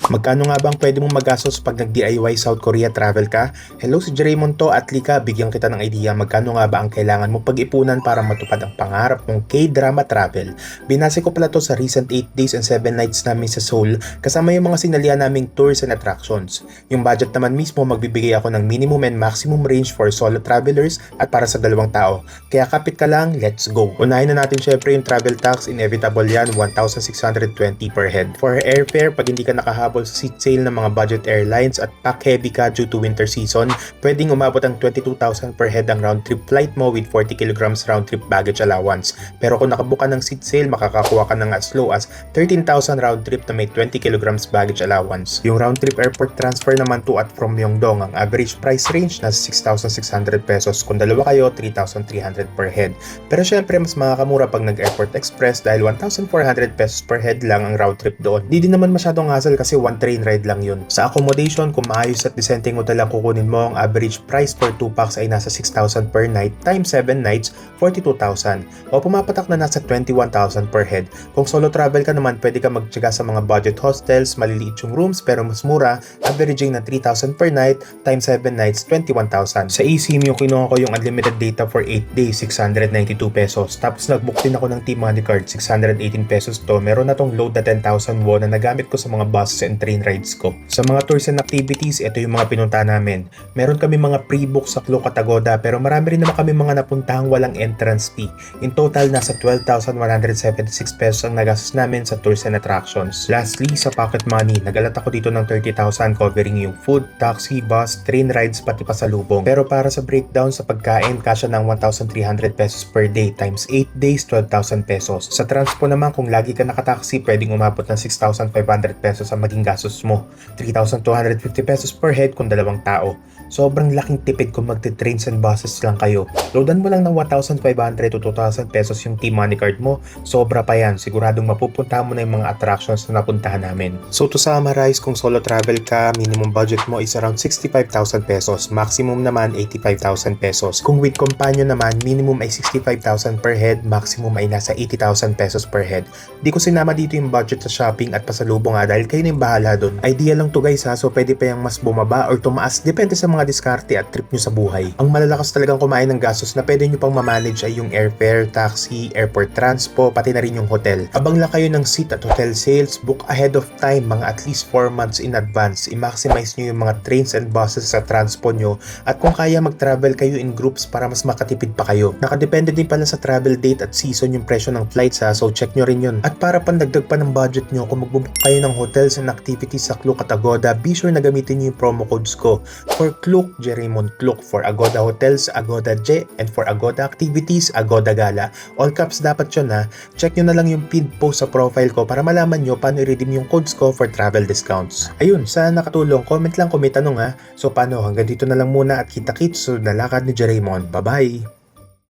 Magkano nga bang pwede mong magastos pag nag-DIY South Korea travel ka? Hello, si Jeraymon to at lika, bigyan kita ng idea magkano nga ba ang kailangan mong pag-ipunan para matupad ang pangarap mong K-drama travel. Binase ko pala to sa recent 8 days and 7 nights namin sa Seoul kasama yung mga sinalihan naming tours and attractions. Yung budget naman mismo magbibigay ako ng minimum and maximum range for solo travelers at para sa dalawang tao. Kaya kapit ka lang, let's go! Unahin na natin syempre yung travel tax, inevitable yan, 1,620 per head. For airfare, pag hindi ka nakahabol sa seat sale ng mga budget airlines at pack heavy ka due to winter season, pwedeng umabot ang 22,000 per head ang round trip flight mo with 40 kilograms round trip baggage allowance. Pero kung nakabuka ng seat sale, makakakuha ka ng as low as 13,000 round trip na may 20 kilograms baggage allowance. Yung round trip airport transfer naman to at from Myeongdong, ang average price range nasa 6,600 pesos. Kung dalawa kayo, 3,300 per head. Pero syempre, mas makakamura pag nag-airport express dahil 1,400 pesos per head lang ang round trip doon. Di din naman masyadong hassle kasi one train ride lang yun. Sa accommodation, kung maayos at disenteng hotel ang kukunin mo, ang average price for 2 packs ay nasa 6,000 per night times 7 nights, 42,000 o pumapatak na nasa 21,000 per head. Kung solo travel ka naman, pwede ka magtyaga sa mga budget hostels, maliliit yung rooms pero mas mura, averaging na 3,000 per night times 7 nights, 21,000. Sa eSIM, yung kinuha ko yung unlimited data for 8 days, 692 pesos. Tapos nagbook din ako ng T-Money card, 618 pesos to. Meron na tong load na 10,000 won na nagamit ko sa mga buses and train rides ko. Sa mga tours and activities, ito yung mga pinunta namin. Meron kami mga pre-book sa Klok at Agoda pero marami rin naman kami mga napuntahang walang entrance fee. In total, nasa 12,176 pesos ang nagastos namin sa tours and attractions. Lastly, sa pocket money, nag-alat ako dito ng 30,000 covering yung food, taxi, bus, train rides, pati pasalubong. Pero para sa breakdown sa pagkain, kasya ng 1,300 pesos per day times 8 days, 12,000 pesos. Sa transpo naman, kung lagi ka nakataxi, pwedeng umabot ng 6,500 pesos ang maging gastos mo. 3,250 pesos per head kung dalawang tao. Sobrang laking tipid kung magte-trains and buses lang kayo. Loadan mo lang ng 1,500 to 2,000 pesos yung T-Money card mo, sobra pa yan. Siguradong mapupunta mo na yung mga attractions na napuntahan namin. So to summarize, kung solo travel ka, minimum budget mo is around 65,000 pesos. Maximum naman 85,000 pesos. Kung with companion naman, minimum ay 65,000 per head, maximum ay nasa 80,000 pesos per head. Di ko sinama dito yung budget sa shopping at pasalubong dahil kayo na yung bahala dun. Idea lang to guys so pwede pa yung mas bumaba or tumaas, depende sa mga diskarte at trip nyo sa buhay. Ang malalakas talagang kumain ng gastos na pwede nyo pang mamanage ay yung airfare, taxi, airport transpo, pati na rin yung hotel. Abang lang kayo ng seat at hotel sales, book ahead of time, mga at least 4 months in advance. I-maximize nyo yung mga trains and buses sa transpo nyo at kung kaya mag-travel kayo in groups para mas makatipid pa kayo. Nakadepende din pala sa travel date at season yung presyo ng flights so check nyo rin yun. At para pandagdag pa ng budget nyo, kung magbubook kayo ng hotels and activities sa Klook at Agoda, be sure na gamitin nyo yung promo codes ko. For Klook, Jeraymon Klook. For Agoda Hotels, Agoda J. And for Agoda Activities, Agoda Gala. All caps dapat yun Check nyo na lang yung pinned post sa profile ko para malaman nyo paano i-redeem yung codes ko for travel discounts. Ayun, sana nakatulong. Comment lang kung may tanong So paano, hanggang dito na lang muna at kita-kits sa lakad ni Jeraymon. Bye-bye!